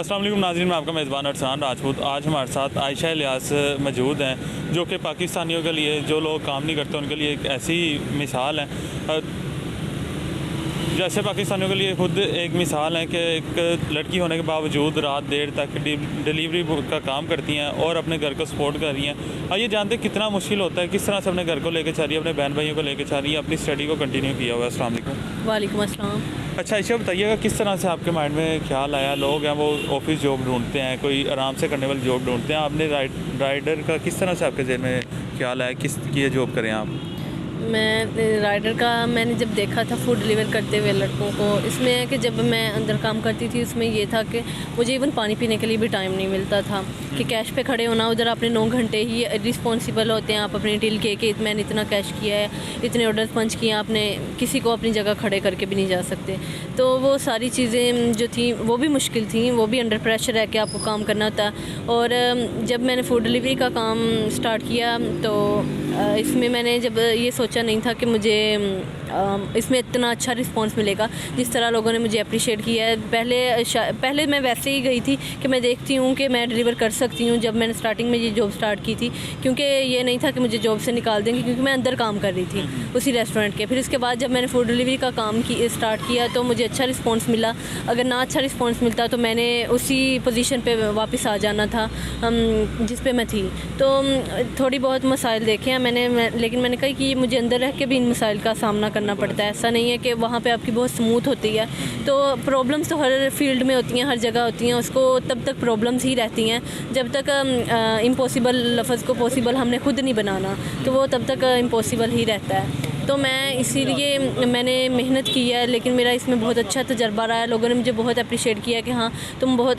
अस्सलाम वालेकुम नाज़रीन, मैं आपका मेज़बान अरसान राजपूत। आज हमारे साथ आयशा इलियास मौजूद हैं जो कि पाकिस्तानियों के लिए, जो लोग काम नहीं करते उनके लिए एक ऐसी मिसाल है। जैसे पाकिस्तानियों के लिए खुद एक मिसाल है कि एक लड़की होने के बावजूद रात देर तक डिलीवरी का काम करती हैं और अपने घर को सपोर्ट कर रही हैं। आइए जानते हैं कितना मुश्किल होता है, किस तरह से अपने घर को लेकर चल रही है, अपने बहन भाइयों को लेकर चल रही है, अपनी स्टडी को कंटिन्यू किया हुआ है। अस्सलाम वालेकुम। वालेकुम अस्सलाम। अच्छा आयशा, बताइएगा किस तरह से आपके माइंड में ख्याल आया? लोग हैं वो ऑफिस जॉब ढूंढते हैं, कोई आराम से करने वाली जॉब ढूंढते हैं, आपने राइडर का किस तरह से आपके जहन में ख्याल आया किस की जॉब करें आप? मैं राइडर का मैंने जब देखा था फूड डिलीवर करते हुए लड़कों को, इसमें है कि जब मैं अंदर काम करती थी उसमें ये था कि मुझे इवन पानी पीने के लिए भी टाइम नहीं मिलता था कि कैश पे खड़े होना। उधर आपने 9 घंटे ही रिस्पॉन्सिबल होते हैं आप अपनी डील के कि मैंने इतना कैश किया है, इतने ऑर्डर पंच किए, आपने किसी को अपनी जगह खड़े करके भी नहीं जा सकते। तो वो सारी चीज़ें जो थी वो भी मुश्किल थी, वो भी अंडर प्रेशर रह के आपको काम करना था। और जब मैंने फूड डिलीवरी का काम स्टार्ट किया तो इसमें मैंने जब ये सोचा नहीं था कि मुझे इसमें इतना अच्छा रिस्पांस मिलेगा जिस तरह लोगों ने मुझे अप्रिशिएट किया है। पहले मैं वैसे ही गई थी कि मैं देखती हूँ कि मैं डिलीवर कर सकती हूँ, जब मैंने स्टार्टिंग में ये जॉब स्टार्ट की थी, क्योंकि ये नहीं था कि मुझे जॉब से निकाल देंगे, क्योंकि मैं अंदर काम कर रही थी उसी रेस्टोरेंट के। फिर उसके बाद जब मैंने फूड डिलीवरी का काम स्टार्ट किया तो मुझे अच्छा रिस्पॉन्स मिला। अगर ना अच्छा रिस्पॉन्स मिलता तो मैंने उसी पोजीशन पे वापस आ जाना था जिस पे मैं थी। तो थोड़ी बहुत मसाइल देखे हैं लेकिन मैंने कहा कि मुझे अंदर रह के भी इन मसाइल का सामना करना पड़ता है। ऐसा नहीं है कि वहाँ पे आपकी बहुत स्मूथ होती है। तो प्रॉब्लम्स तो हर फील्ड में होती हैं, हर जगह होती हैं, उसको तब तक प्रॉब्लम्स ही रहती हैं जब तक इम्पॉसिबल लफ्ज़ को पॉसिबल हमने खुद नहीं बनाना, तो वो तब तक इम्पॉसिबल ही रहता है। तो मैं इसीलिए मैंने मेहनत की है, लेकिन मेरा इसमें बहुत अच्छा तजर्बा रहा है। लोगों ने मुझे बहुत अप्रिशिएट किया कि हाँ तुम बहुत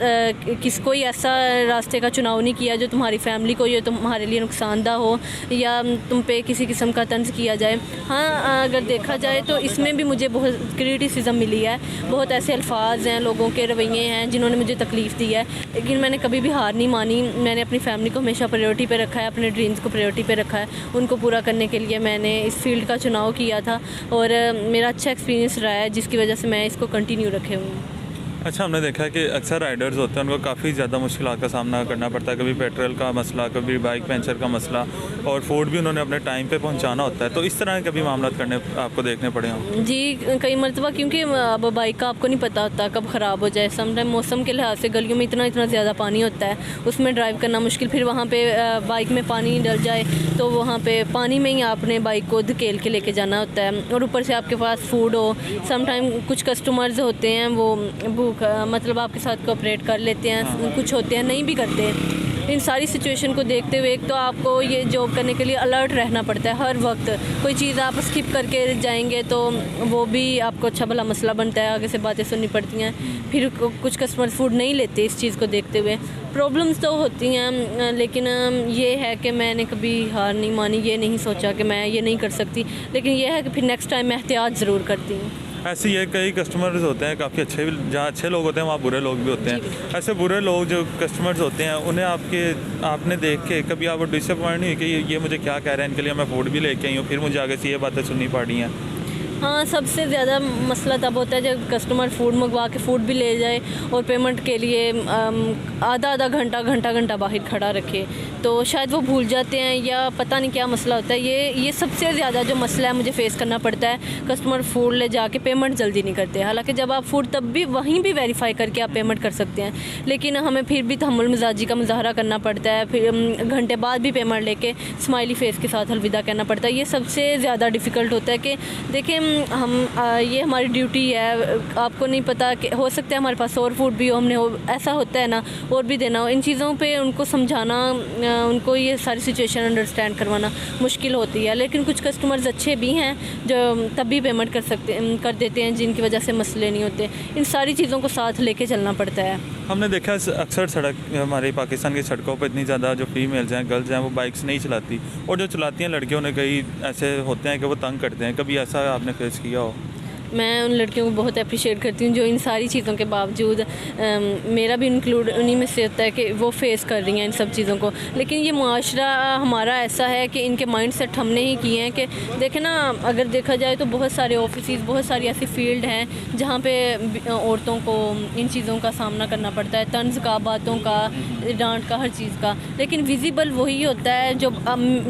कोई ऐसा रास्ते का चुनाव नहीं किया जो तुम्हारी फैमिली को, जो तुम्हारे लिए नुकसानदा हो या तुम पे किसी किस्म का तंज किया जाए। हाँ, अगर देखा जाए तो इसमें भी मुझे बहुत क्रिटिसिज्म मिली है, बहुत ऐसे अल्फाज हैं, लोगों के रवैये हैं जिन्होंने मुझे तकलीफ़ दी है, लेकिन मैंने कभी भी हार नहीं मानी। मैंने अपनी फैमिली को हमेशा प्रायोरिटी पे रखा है, अपने ड्रीम्स को प्रायोरिटी पे रखा है। उनको पूरा करने के लिए मैंने इस फील्ड का चुनाव किया था और मेरा अच्छा एक्सपीरियंस रहा है, जिसकी वजह से मैं इसको कंटिन्यू रखे हुए हूँ। अच्छा, हमने देखा है कि अक्सर राइडर्स होते हैं उनको काफ़ी ज़्यादा मुश्किलात का सामना करना पड़ता है, कभी पेट्रोल का मसला, कभी बाइक पंचर का मसला, और फूड भी उन्होंने अपने टाइम पे पहुंचाना होता है। तो इस तरह के कभी मामला करने आपको देखने पड़े हों? जी, कई मरतबा, क्योंकि अब बाइक का आपको नहीं पता होता कब ख़राब हो जाए। समटाइम मौसम के लिहाज से गलियों में इतना ज़्यादा पानी होता है, उसमें ड्राइव करना मुश्किल। फिर वहाँ पर बाइक में पानी डल जाए तो वहाँ पर पानी में ही आपने बाइक को धकेल के लेके जाना होता है, और ऊपर से आपके पास फूड हो। समटाइम कुछ कस्टमर्स होते हैं वो भूख मतलब आपके साथ कोऑपरेट कर लेते हैं, कुछ होते हैं नहीं भी करते। इन सारी सिचुएशन को देखते हुए एक तो आपको ये जॉब करने के लिए अलर्ट रहना पड़ता है हर वक्त। कोई चीज़ आप स्किप करके जाएंगे तो वो भी आपको अच्छा भला मसला बनता है, आगे से बातें सुननी पड़ती हैं। फिर कुछ कस्टमर फूड नहीं लेते। इस चीज़ को देखते हुए प्रॉब्लम्स तो होती हैं, लेकिन ये है कि मैंने कभी हार नहीं मानी। ये नहीं सोचा कि मैं ये नहीं कर सकती, लेकिन ये है कि फिर नेक्स्ट टाइम मैं एहतियात ज़रूर करती हूँ। ऐसे ही है, कई कस्टमर्स होते हैं काफ़ी अच्छे, जहाँ अच्छे लोग होते हैं वहाँ बुरे लोग भी होते हैं। ऐसे बुरे लोग जो कस्टमर्स होते हैं उन्हें आपने देख के कभी आप डिसअपॉइंट नहीं हुई कि ये मुझे क्या कह रहे हैं, इनके लिए मैं फूड भी लेके आई हूँ, फिर मुझे आगे से ये बातें सुननी पड़ी हैं? हाँ, सबसे ज़्यादा मसला तब होता है जब कस्टमर फूड मंगवा के फूड भी ले जाए और पेमेंट के लिए आधा घंटा बाहर खड़ा रखे, तो शायद वो भूल जाते हैं या पता नहीं क्या मसला होता है। ये सबसे ज़्यादा जो मसला है मुझे फ़ेस करना पड़ता है। कस्टमर फूड ले जाके पेमेंट जल्दी नहीं करते, हालांकि जब आप फूड तब भी वहीं भी वेरीफाई करके आप पेमेंट कर सकते हैं, लेकिन हमें फिर भी तहम्मुल मिजाजी का मुजाहरा करना पड़ता है। फिर घंटे बाद भी पेमेंट लेके स्माइली फेस के साथ अलविदा कहना पड़ता है। ये सबसे ज़्यादा डिफ़िकल्ट होता है कि देखें ये हमारी ड्यूटी है, आपको नहीं पता कि हो सकता है हमारे पास और फूड भी हो, ऐसा होता है ना, और भी देना हो। इन चीज़ों पे उनको समझाना, उनको ये सारी सिचुएशन अंडरस्टैंड करवाना मुश्किल होती है। लेकिन कुछ कस्टमर्स अच्छे भी हैं जो तब भी पेमेंट कर देते हैं, जिनकी वजह से मसले नहीं होते। इन सारी चीज़ों को साथ लेके चलना पड़ता है। हमने देखा अक्सर हमारे पाकिस्तान की सड़कों पर इतनी ज़्यादा जो फीमेल्स हैं, गर्ल्स हैं, वो बाइक्स नहीं चलाती, और जो चलाती हैं लड़कियों ने कई ऐसे होते हैं कि वो तंग करते हैं। कभी ऐसा आपने फेस किया हो? मैं उन लड़कियों को बहुत अप्रिशिएट करती हूँ जो इन सारी चीज़ों के बावजूद मेरा भी इंक्लूड उन्हीं में से होता है कि वो फेस कर रही हैं इन सब चीज़ों को। लेकिन ये मुआशरा हमारा ऐसा है कि इनके माइंड सेट हमने ही किए हैं कि देखें ना, अगर देखा जाए तो बहुत सारे ऑफिस, बहुत सारी ऐसी फील्ड हैं जहाँ पे औरतों को इन चीज़ों का सामना करना पड़ता है, तंज का, बातों का, डांट का, हर चीज़ का। लेकिन विजिबल वही होता है जो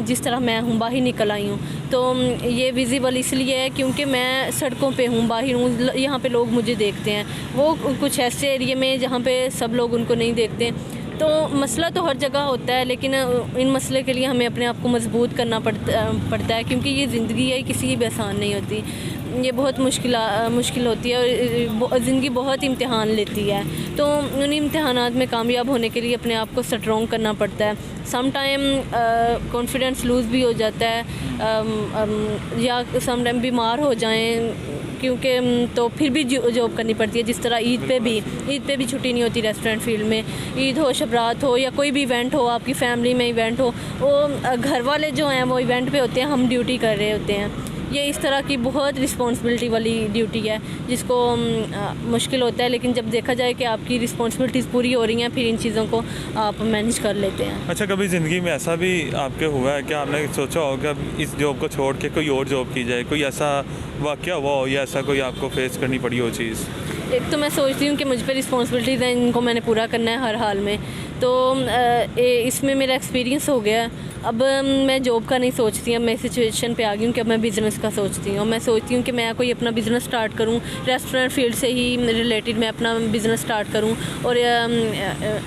जिस तरह मैं हूँ, बाहर निकल आई हूँ। तो ये विजिबल इसलिए है क्योंकि मैं सड़कों पे हूँ, बाहर हूँ, यहाँ पे लोग मुझे देखते हैं। वो कुछ ऐसे एरिया में जहाँ पे सब लोग उनको नहीं देखते। तो मसला तो हर जगह होता है, लेकिन इन मसले के लिए हमें अपने आप को मजबूत करना पड़ता है क्योंकि ये ज़िंदगी है, किसी की भी आसान नहीं होती। ये बहुत मुश्किल होती है और ज़िंदगी बहुत इम्तिहान लेती है। तो उन इम्तिहानात में कामयाब होने के लिए अपने आप को स्ट्रॉन्ग करना पड़ता है। सम टाइम कॉन्फिडेंस लूज़ भी हो जाता है, या सम टाइम बीमार हो जाएं क्योंकि तो फिर भी जॉब करनी पड़ती है। जिस तरह ईद पे भी छुट्टी नहीं होती रेस्टोरेंट फील्ड में। ईद हो, शबरात हो, या कोई भी इवेंट हो, आपकी फैमिली में इवेंट हो, वो घर वाले जो हैं वो इवेंट पे होते हैं, हम ड्यूटी कर रहे होते हैं। ये इस तरह की बहुत रिस्पॉन्सिबिलिटी वाली ड्यूटी है जिसको मुश्किल होता है, लेकिन जब देखा जाए कि आपकी रिस्पॉन्सिबिलिटीज़ पूरी हो रही हैं फिर इन चीज़ों को आप मैनेज कर लेते हैं। अच्छा, कभी ज़िंदगी में ऐसा भी आपके हुआ है कि आपने सोचा हो कि अब इस जॉब को छोड़ के कोई और जॉब की जाए? कोई ऐसा वाक़या हुआ हो या ऐसा कोई आपको फेस करनी पड़ी हो चीज़? एक तो मैं सोचती हूँ कि मुझ पर रिस्पॉन्सिबिलिटीज़ हैं, इनको मैंने पूरा करना है हर हाल में। तो इसमें मेरा एक्सपीरियंस हो गया। अब मैं जॉब का नहीं सोचती, अब मैं सिचुएशन पे आ गई हूँ कि अब मैं बिज़नेस का सोचती हूँ। मैं सोचती हूँ कि मैं कोई अपना बिज़नेस स्टार्ट करूँ, रेस्टोरेंट फील्ड से ही रिलेटेड मैं अपना बिज़नेस स्टार्ट करूँ। और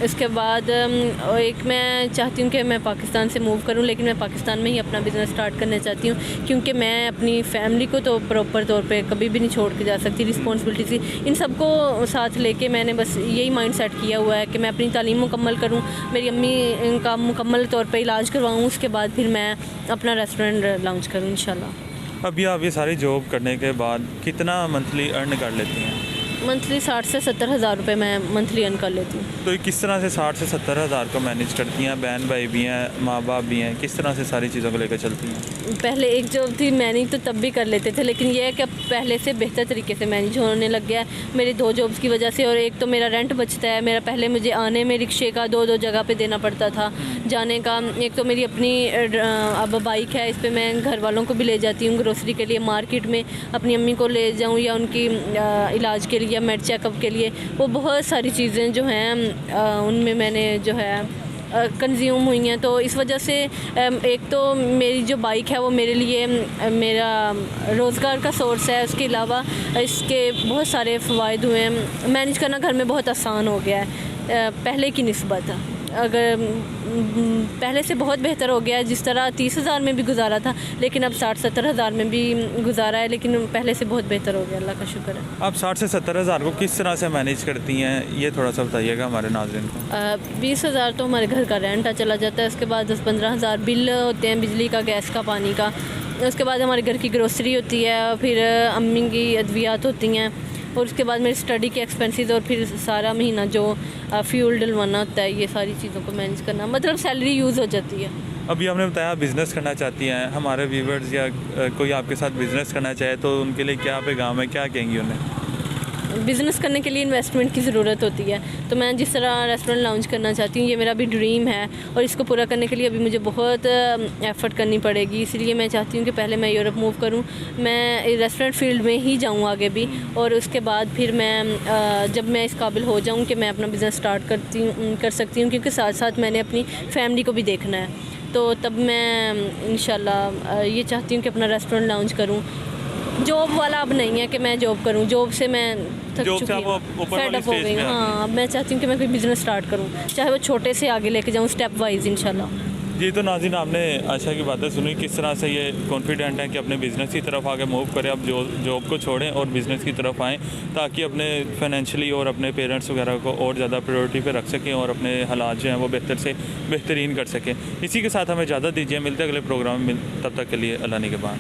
इसके बाद एक मैं चाहती हूँ कि मैं पाकिस्तान से मूव करूँ, लेकिन मैं पाकिस्तान में ही अपना बिज़नेस स्टार्ट करना चाहती हूँ क्योंकि मैं अपनी फैमिली को तो प्रॉपर तौर पर कभी भी नहीं छोड़ के जा सकती। रिस्पॉन्सिबिलिटीज़ इन सबको साथ लेके मैंने बस यही माइंड सेट किया हुआ है कि मैं अपनी तालीम मुकम्मल करूँ, मेरी अम्मी का मुकम्मल तौर पे इलाज करवाऊँ, उसके बाद फिर मैं अपना रेस्टोरेंट लॉन्च करूँ इंशाल्लाह। अभी आप ये सारी जॉब करने के बाद कितना मंथली अर्न कर लेती हैं? मंथली 60 से 70 हज़ार रुपये मैं मंथली अर्न कर लेती हूँ। तो ये किस तरह से 60 से 70 हज़ार को मैनेज करती हैं? बहन भाई भी हैं, माँ बाप भी हैं, किस तरह से सारी चीज़ों को लेकर चलती हैं? पहले एक जॉब थी, मैनेज तो तब भी कर लेते थे, लेकिन यह है कि अब पहले से बेहतर तरीके से मैनेज होने लग गया है मेरी 2 जॉब्स की वजह से। और एक तो मेरा रेंट बचता है मेरा, पहले मुझे आने में रिक्शे का 2 जगह पे देना पड़ता था जाने का। एक तो मेरी अपनी अब बाइक है, इस पर मैं घर वालों को भी ले जाती हूँ ग्रोसरी के लिए, मार्केट में अपनी अम्मी को ले जाऊँ या उनकी इलाज के लिए या मेड चेकअप के लिए। वो बहुत सारी चीज़ें जो हैं उनमें मैंने जो है कंज्यूम हुई हैं। तो इस वजह से एक तो मेरी जो बाइक है वो मेरे लिए मेरा रोज़गार का सोर्स है, उसके अलावा इसके बहुत सारे फ़वाइद हुए हैं। मैनेज करना घर में बहुत आसान हो गया है पहले की निस्बत। अगर पहले से बहुत बेहतर हो गया है, जिस तरह 30 हज़ार में भी गुजारा था, लेकिन अब 60-70 हज़ार में भी गुजारा है, लेकिन पहले से बहुत बेहतर हो गया, अल्लाह का शुक्र है। आप 60 से 70 हज़ार को किस तरह से मैनेज करती हैं, ये थोड़ा सा बताइएगा हमारे नाज़रीन को। 20 हज़ार तो हमारे घर का रेंट चला जाता है, उसके बाद 10-15 हज़ार बिल होते हैं बिजली का, गैस का, पानी का। उसके बाद हमारे घर की ग्रोसरी होती है, फिर अम्मी की अद्वियात होती हैं, और उसके बाद मेरी स्टडी के एक्सपेंसेस, और फिर सारा महीना जो फ्यूल डलवाना होता है, ये सारी चीज़ों को मैनेज करना, मतलब सैलरी यूज़ हो जाती है। अभी आपने बताया बिज़नेस करना चाहती हैं, हमारे व्यूवर्स या कोई आपके साथ बिज़नेस करना चाहे तो उनके लिए क्या पैगाम है, क्या कहेंगी उन्हें? बिज़नेस करने के लिए इन्वेस्टमेंट की ज़रूरत होती है। तो मैं जिस तरह रेस्टोरेंट लॉन्च करना चाहती हूँ, ये मेरा भी ड्रीम है, और इसको पूरा करने के लिए अभी मुझे बहुत एफ़र्ट करनी पड़ेगी। इसलिए मैं चाहती हूँ कि पहले मैं यूरोप मूव करूँ, मैं रेस्टोरेंट फील्ड में ही जाऊँ आगे भी, और उसके बाद फिर मैं जब मैं इस काबिल हो जाऊँ कि मैं अपना बिज़नेस स्टार्ट कर सकती हूँ, क्योंकि साथ साथ मैंने अपनी फैमिली को भी देखना है। तो तब मैं इंशाल्लाह ये चाहती हूँ कि अपना रेस्टोरेंट लॉन्च करूँ। जॉब वाला अब नहीं है कि मैं जॉब करूं, जॉब से मैं थक चुकी हूँ, फेड अप हो गई हूँ। हाँ, अब मैं चाहती हूँ कि मैं कोई बिज़नेस स्टार्ट करूं, चाहे वो छोटे से आगे लेके जाऊँ स्टेप वाइज इंशाल्लाह। जी, तो नाज़रीन आपने आशा की बातें सुनी, किस तरह से ये कॉन्फिडेंट हैं कि अपने बिज़नेस की तरफ आगे मूव करें, अब जॉब को छोड़ें और बिज़नेस की तरफ आएँ, ताकि अपने फाइनेंशियली और अपने पेरेंट्स वगैरह को और ज़्यादा प्रायोरिटी पे रख सकें और अपने हालात जो हैं वो बेहतर से बेहतरीन कर सकें। इसी के साथ हमें इजाज़त दीजिए, मिलते अगले प्रोग्राम में, तब तक के लिए अल्लाह निगहबान।